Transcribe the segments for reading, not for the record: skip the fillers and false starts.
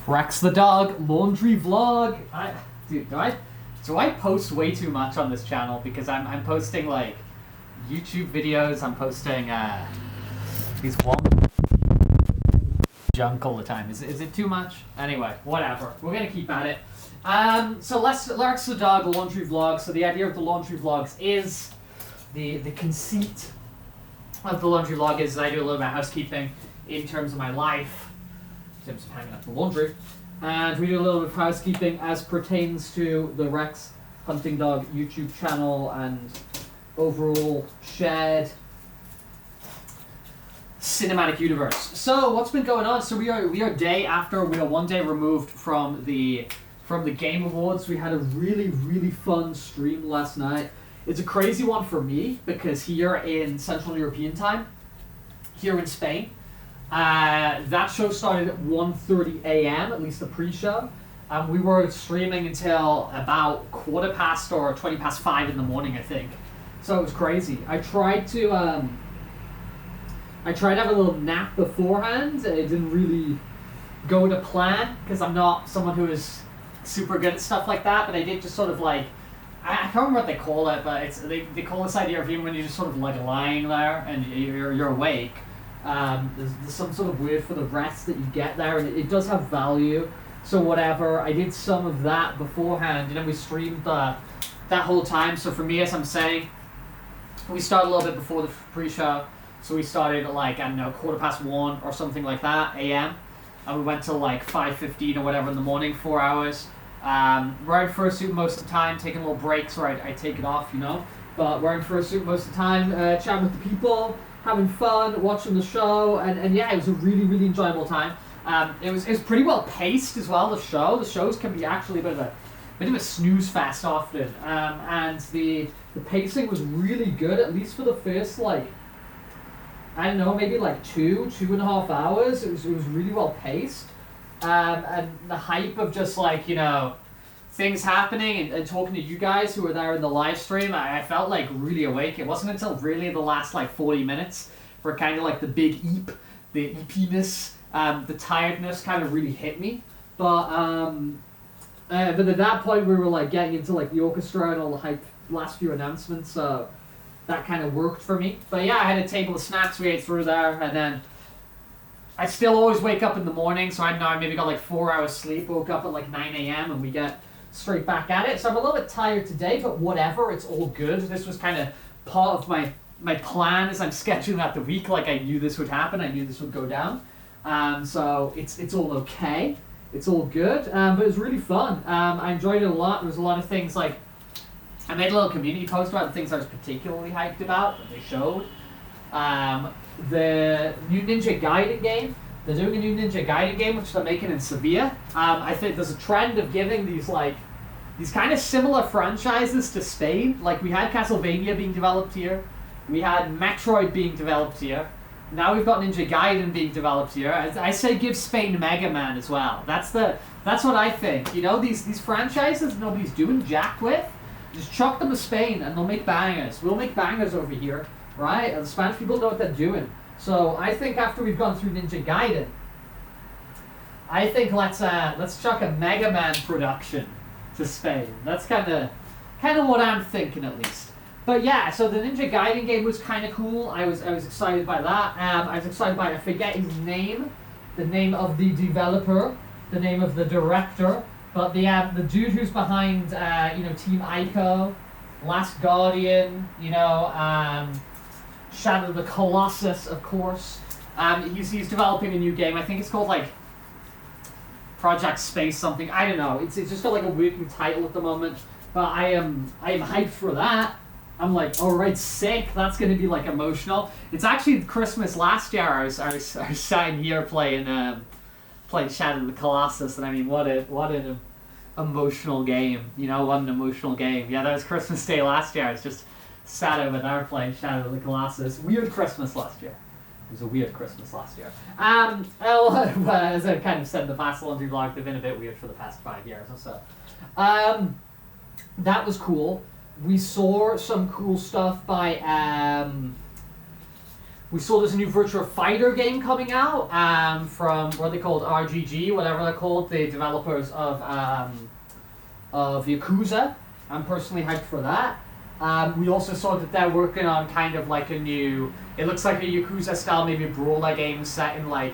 Rex the dog laundry vlog. Dude, do I post way too much on this channel? Because I'm posting like YouTube videos. I'm posting these one junk all the time. Is it too much? Anyway, whatever. We're gonna keep at it. So Rex the dog laundry vlog. So the idea of the laundry vlogs is the conceit of the laundry vlog is that I do a little bit of housekeeping in terms of my life. In terms of hanging up the laundry, and we do a little bit of housekeeping as pertains to the Rex Hunting Dog YouTube channel and overall shared cinematic universe. So what's been going on? So we are one day removed from the Game Awards. We had a really fun stream last night. It's a crazy one for me because here in Central European time, here in Spain. That show started at 1:30 a.m., at least the pre-show. We were streaming until about 5:15 or 5:20 in the morning, I think. So it was crazy. I tried to have a little nap beforehand. It didn't really go to plan because I'm not someone who is super good at stuff like that. But I did just sort of like, I can't remember what they call it, but they call this idea of even when you're just sort of like lying there and you're awake. There's some sort of weird for the rest that you get there, and it does have value. So whatever, I did some of that beforehand, and then we streamed that whole time. So for me, as I'm saying, we started a little bit before the pre-show. So we started at like, I don't know, 1:15 or something like that a.m. And we went till like 5:15 or whatever in the morning, 4 hours. Wearing fursuit most of the time, taking little breaks where I take it off, you know. But wearing fursuit most of the time, chatting with the people, having fun, watching the show, and yeah, it was a really enjoyable time. It was pretty well paced as well. The shows can be actually a bit of a snooze fest often, and the pacing was really good, at least for the first like, I don't know, maybe like 2.5 hours. It was really well paced, and the hype of just like, you know, things happening and talking to you guys who were there in the live stream, I felt like really awake. It wasn't until really the last like 40 minutes where kind of like the big the eepiness, the tiredness kind of really hit me. But at that point we were like getting into like the orchestra and all the hype last few announcements, so that kind of worked for me. But yeah, I had a table of snacks we ate through there, and then I still always wake up in the morning, so I know I maybe got like 4 hours sleep, woke up at like 9 a.m. and we get straight back at it. So I'm a little bit tired today, but whatever, it's all good. This was kind of part of my plan as I'm scheduling out the week. Like I knew this would happen, I knew this would go down. So it's all okay. It's all good. But it was really fun. I enjoyed it a lot. There was a lot of things like, I made a little community post about the things I was particularly hyped about that they showed. The new Ninja Gaiden game. They're doing a new Ninja Gaiden game, which they're making in Sevilla. I think there's a trend of giving these kind of similar franchises to Spain. Like we had Castlevania being developed here, we had Metroid being developed here. Now we've got Ninja Gaiden being developed here. I say give Spain Mega Man as well. That's what I think. You know, these franchises nobody's doing jack with. Just chuck them to Spain and they'll make bangers. We'll make bangers over here, right? And the Spanish people know what they're doing. So I think after we've gone through Ninja Gaiden, I think let's chuck a Mega Man production to Spain. That's kind of what I'm thinking, at least. But yeah, so the Ninja Gaiden game was kind of cool. I was excited by that. I was excited by, I forget his name, the name of the developer, the name of the director, but the dude who's behind Team Ico, Last Guardian, Shadow of the Colossus, of course. He's developing a new game. I think it's called like Project Space something. I don't know. It's just got like a working title at the moment. But I am hyped for that. I'm like, all right, sick. That's gonna be like emotional. It's actually Christmas last year. I was sat in here playing Shadow of the Colossus, and I mean, what an emotional game. What an emotional game. Yeah, that was Christmas Day last year. I was just sat over there playing Shadow of the Colossus. Weird Christmas last year. It was a weird Christmas last year. As I kind of said in the past laundry vlog, they've been a bit weird for the past 5 years or so. That was cool. We saw some cool stuff by We saw there's a new Virtua Fighter game coming out from what are they called, RGG, whatever they're called, the developers of Yakuza. I'm personally hyped for that. We also saw that they're working on kind of like a new, it looks like a Yakuza style, maybe a brawler game set in like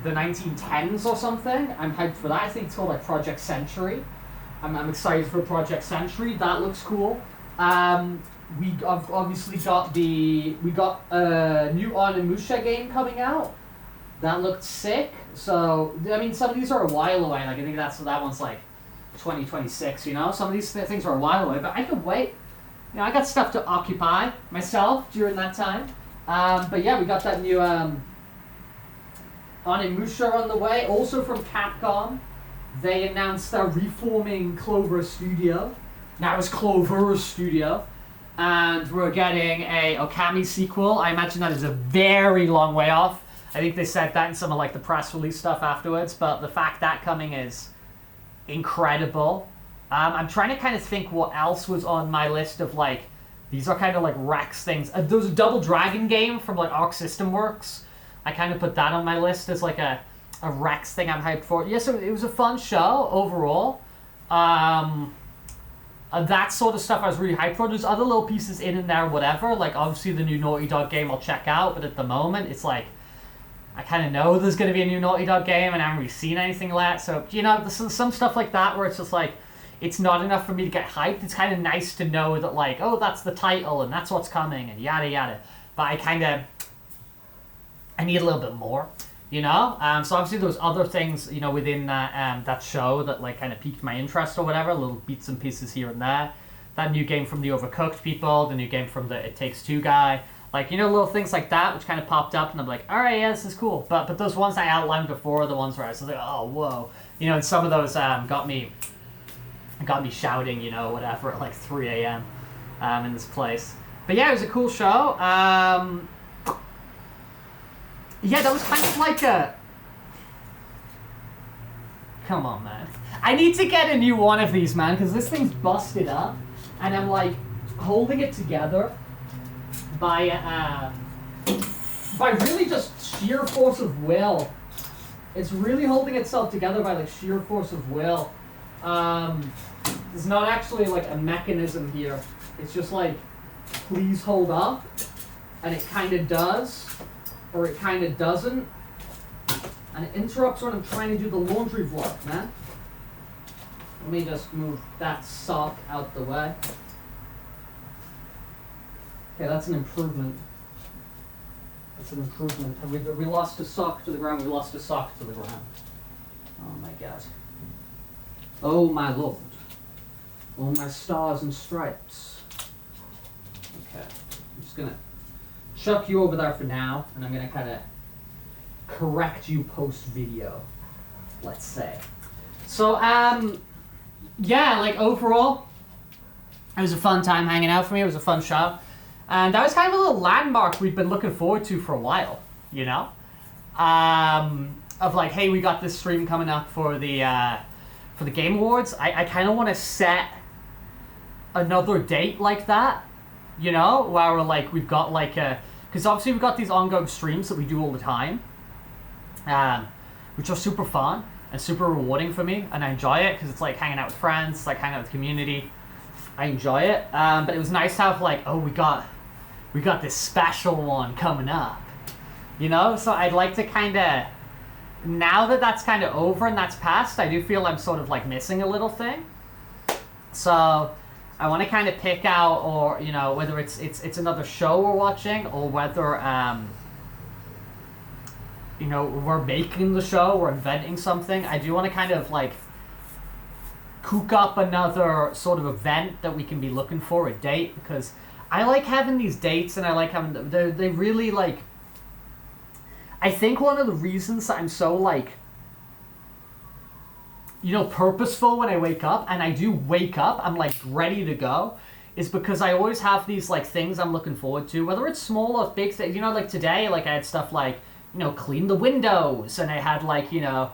the 1910s or something. I'm hyped for that. I think it's called like Project Century. I'm excited for Project Century. That looks cool. We obviously got a new Onimusha game coming out. That looked sick. So I mean, some of these are a while away. Like I think that one's like 2026. You know, some of these things are a while away, but I could wait. You know, I got stuff to occupy myself during that time. But yeah, we got that new Onimusha on the way. Also from Capcom, they announced they're reforming Clover Studio. Now it's Clover Studio. And we're getting a Okami sequel. I imagine that is a very long way off. I think they said that in some of like the press release stuff afterwards, but the fact that coming is incredible. I'm trying to kind of think what else was on my list of like, these are kind of like Rex things. There was a Double Dragon game from like Arc System Works. I kind of put that on my list as like a Rex thing I'm hyped for. Yeah, so it was a fun show overall. That sort of stuff I was really hyped for. There's other little pieces in there, whatever. Like, obviously the new Naughty Dog game I'll check out, but at the moment, it's like, I kind of know there's going to be a new Naughty Dog game, and I haven't really seen anything yet. So, you know, there's some stuff like that where it's just like, it's not enough for me to get hyped. It's kind of nice to know that, like, oh, that's the title, and that's what's coming, and yada yada. But I need a little bit more. You know, so obviously there was other things, you know, within that show that like kind of piqued my interest or whatever, little bits and pieces here and there. That new game from the Overcooked people, the new game from the It Takes Two guy, like, you know, little things like that which kind of popped up, and I'm like, all right, yeah, this is cool. But those ones I outlined before are the ones where I was like, oh, whoa, you know, and some of those got me shouting, you know, whatever at like 3 a.m. In this place. But yeah, it was a cool show. Yeah, that was kind of like a... Come on, man. I need to get a new one of these, man, because this thing's busted up, and I'm, like, holding it together by really just sheer force of will. It's really holding itself together by, like, sheer force of will. There's not actually, like, a mechanism here. It's just, like, please hold up, and it kind of does. Or it kind of doesn't, and it interrupts when I'm trying to do the laundry vlog, man. Let me just move that sock out the way. Okay, that's an improvement. That's an improvement. Have we lost a sock to the ground? We lost a sock to the ground. Oh my God. Oh my Lord. Oh my stars and stripes. Okay, I'm just gonna chuck you over there for now, and I'm gonna kind of correct you post-video, let's say. So, yeah, like overall, it was a fun time hanging out for me. It was a fun show, and that was kind of a little landmark we've been looking forward to for a while, you know, of like, hey, we got this stream coming up for the Game Awards. I kind of want to set another date like that, you know, where we're like, we've got like a, because obviously we've got these ongoing streams that we do all the time, which are super fun and super rewarding for me, and I enjoy it because it's like hanging out with friends, it's like hanging out with the community. I enjoy it, but it was nice to have like, oh, we got this special one coming up, you know. So I'd like to kind of, now that that's kind of over and that's past, I do feel I'm sort of like missing a little thing. So I want to kind of pick out, or, you know, whether it's another show we're watching, or whether, you know, we're making the show, we're inventing something. I do want to kind of, like, cook up another sort of event that we can be looking for, a date, because I like having these dates, and I like having, they really, like, I think one of the reasons that I'm so, like, you know, purposeful when I wake up, and I do wake up, I'm like ready to go, is because I always have these like things I'm looking forward to, whether it's small or big things. You know, like today, like I had stuff like, you know, clean the windows, and I had like, you know,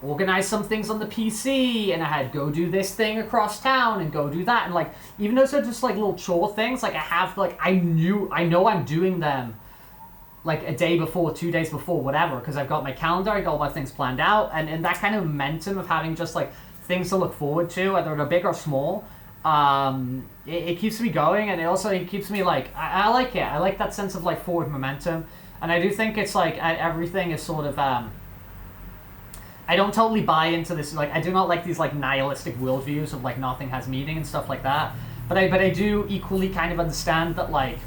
organize some things on the PC, and I had go do this thing across town and go do that, and like, even though they're just like little chore things, like I have like, I know I'm doing them like a day before, 2 days before, whatever, because I've got my calendar, I got all my things planned out, and that kind of momentum of having just like things to look forward to, whether they're big or small, it keeps me going, and it keeps me like, I like it. I like that sense of like forward momentum, and I do think it's like everything is sort of, I don't totally buy into this, like I do not like these like nihilistic worldviews of like nothing has meaning and stuff like that, but I do equally kind of understand that like,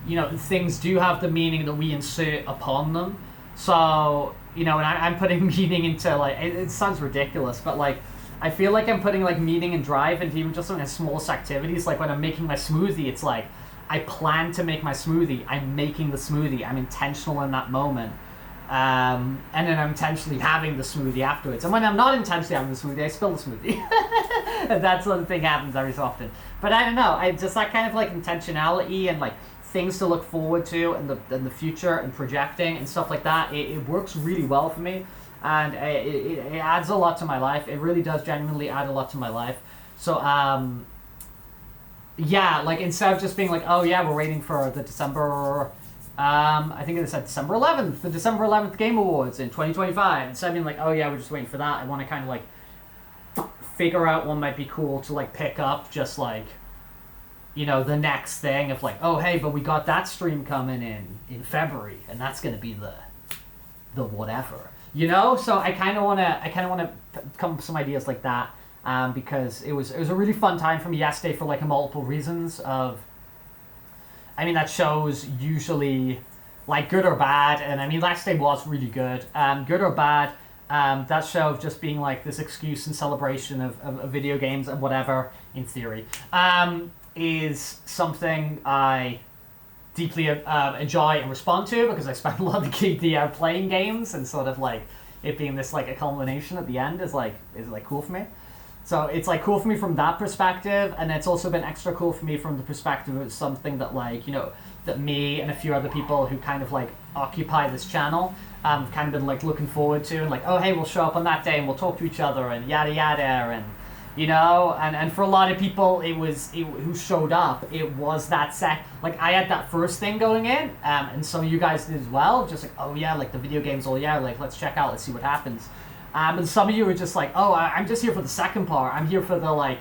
you know, things do have the meaning that we insert upon them. So, you know, and I'm putting meaning into like, it sounds ridiculous, but like, I feel like I'm putting like meaning and drive into even just some of the smallest activities. Like when I'm making my smoothie, it's like, I plan to make my smoothie, I'm making the smoothie, I'm intentional in that moment. And then I'm intentionally having the smoothie afterwards. And when I'm not intentionally having the smoothie, I spill the smoothie. And that sort of thing happens every so often. But I don't know, I just that kind of like intentionality and like things to look forward to in the future and projecting and stuff like that, it works really well for me, and it adds a lot to my life. It really does genuinely add a lot to my life. So yeah, like instead of just being like, oh yeah, we're waiting for the December, I think it said December 11th, the December 11th Game Awards in 2025, instead of being like, oh yeah, we're just waiting for that, I want to kind of like figure out what might be cool to like pick up, just like, you know, the next thing of like, oh hey, but we got that stream coming in February, and that's gonna be the whatever, you know. So I kind of want to come up with some ideas like that, because it was a really fun time for me yesterday for like multiple reasons. Of, I mean, that show's usually like good or bad, and I mean last day was really good, good or bad. That show of just being like this excuse and celebration of video games and whatever, in theory, is something I deeply enjoy and respond to, because I spend a lot of the year playing games, and sort of like it being this like a culmination at the end is like cool for me. So it's like cool for me from that perspective, and it's also been extra cool for me from the perspective of something that like, you know, that me and a few other people who kind of like occupy this channel have kind of been like looking forward to, and like, oh hey, we'll show up on that day and we'll talk to each other and yada yada, and you know, and for a lot of people who showed up, it was that like I had that first thing going in, and some of you guys did as well, just like, oh yeah, like the video games, oh yeah, like let's check out, let's see what happens. And some of you were just like, oh, I'm just here for the second part, I'm here for the like,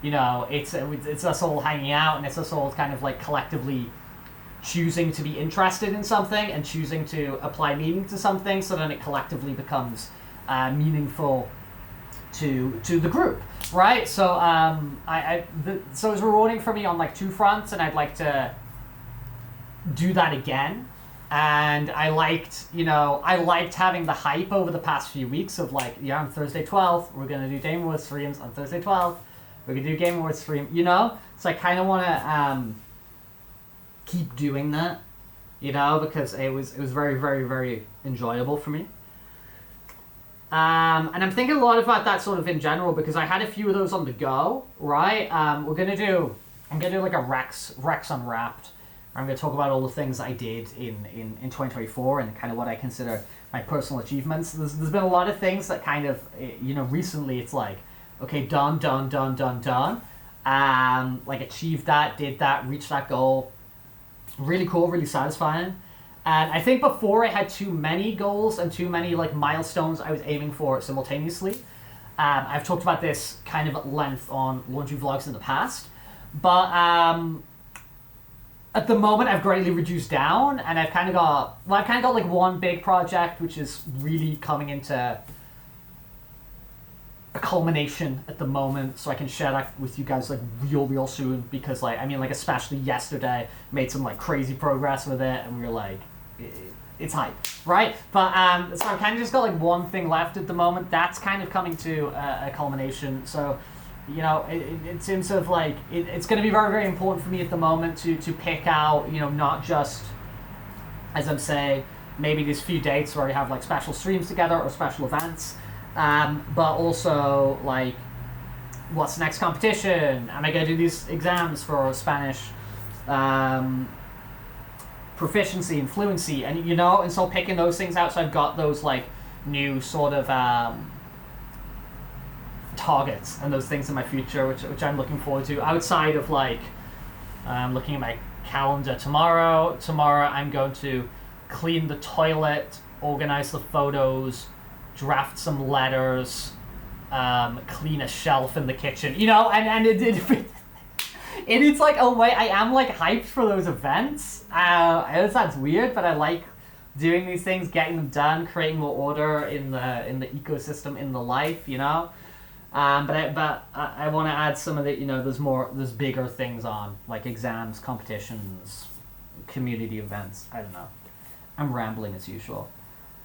you know, it's us all hanging out, and it's us all kind of like collectively choosing to be interested in something and choosing to apply meaning to something, so then it collectively becomes meaningful to the group, right? So so it was rewarding for me on like two fronts, and I'd like to do that again. And I liked having the hype over the past few weeks of like, yeah, on Thursday 12th we're gonna do Game Awards streams, on Thursday 12th we're gonna do Game Awards stream, you know. So I kind of want to keep doing that, you know, because it was very, very, very enjoyable for me. And I'm thinking a lot about that sort of in general, because I had a few of those on the go, right? I'm gonna do like a Rex Unwrapped. I'm gonna talk about all the things I did in 2024 and kind of what I consider my personal achievements. There's been a lot of things that kind of, you know, recently it's like, okay, done. Like achieved that, did that, reached that goal. Really cool, really satisfying. And I think before I had too many goals and too many like milestones I was aiming for simultaneously. I've talked about this kind of at length on laundry vlogs in the past, but at the moment I've greatly reduced down, and I've kind of got like one big project which is really coming into a culmination at the moment, so I can share that with you guys like real soon, because like, I mean, like especially yesterday made some like crazy progress with it, and we were like, it's hype, right? But so I've kind of just got like one thing left at the moment that's kind of coming to a culmination. So, you know, it seems of like it's going to be very, very important for me at the moment to pick out, you know, not just, as I'm saying, maybe these few dates where we have like special streams together or special events, but also like, what's the next competition? Am I going to do these exams for Spanish proficiency and fluency? And, you know, and so picking those things out, so I've got those like new sort of targets and those things in my future, which I'm looking forward to, outside of like looking at my calendar. Tomorrow I'm going to clean the toilet, organize the photos, draft some letters, clean a shelf in the kitchen. You know, and it's like a way I am like hyped for those events. It sounds weird, but I like doing these things, getting them done, creating more order in the ecosystem, in the life, you know. But I want to add some of the, you know, there's bigger things on, like exams, competitions, community events. I don't know. I'm rambling as usual.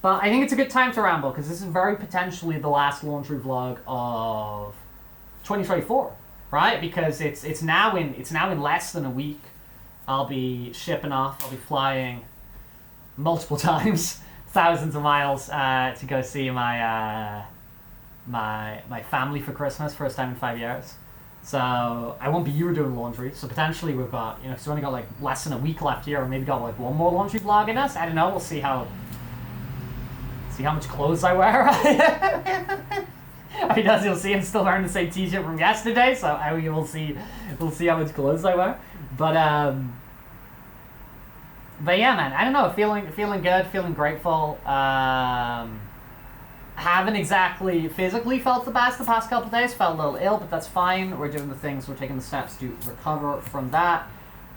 But I think it's a good time to ramble, because this is very potentially the last laundry vlog of 2024, right? Because it's now in less than a week. I'll be shipping off. I'll be flying multiple times, thousands of miles, to go see my family for Christmas, first time in 5 years. So I won't be you doing laundry. So potentially we've got, you know, because we only got like less than a week left here, or maybe got like one more laundry vlog in us. I don't know. We'll see how much clothes I wear. I mean, as you'll see, I'm still wearing the same t-shirt from yesterday, so we'll see how much clothes I wear. But yeah, man, I don't know. Feeling good, feeling grateful. Haven't exactly physically felt the best the past couple of days. Felt a little ill, but that's fine. We're doing the things. We're taking the steps to recover from that.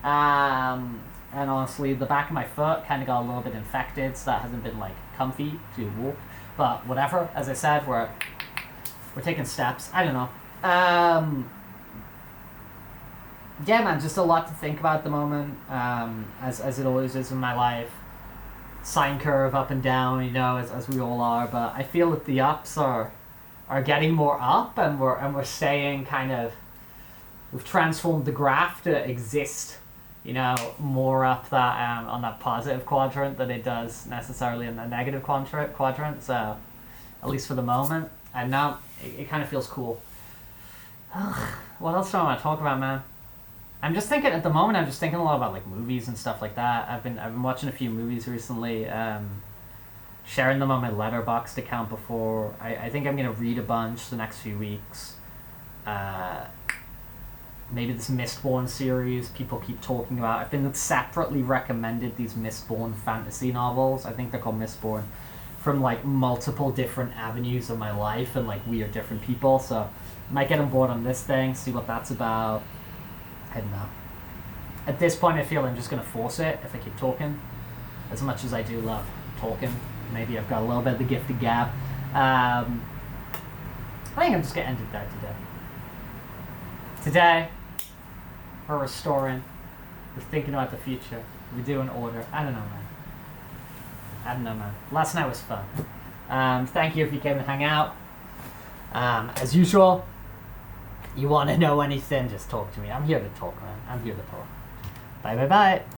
And honestly, the back of my foot kind of got a little bit infected, so that hasn't been like comfy to walk. But whatever. As I said, we're taking steps. I don't know. Yeah, man, just a lot to think about at the moment. As it always is in my life. Sine curve up and down, you know, as we all are, but I feel that the ups are getting more up, and we're staying kind of, we've transformed the graph to exist, you know, more up that on that positive quadrant than it does necessarily in the negative quadrant. So at least for the moment, and now it kind of feels cool. What else do I want to talk about, man? I'm just thinking at the moment. I'm just thinking a lot about like movies and stuff like that. I've been watching a few movies recently, sharing them on my Letterboxd account before. I think I'm gonna read a bunch the next few weeks. Maybe this Mistborn series people keep talking about. I've been separately recommended these Mistborn fantasy novels. I think they're called Mistborn, from like multiple different avenues of my life and like weird different people. So I might get on board on this thing, see what that's about. I don't know. At this point, I feel I'm just going to force it if I keep talking. As much as I do love talking. Maybe I've got a little bit of the gift of gab. I think I'm just going to end it there today. Today, we're restoring. We're thinking about the future. We're doing order. I don't know, man. Last night was fun. Thank you if you came to hang out. As usual, you want to know anything, just talk to me. I'm here to talk, man. I'm here to talk. Bye.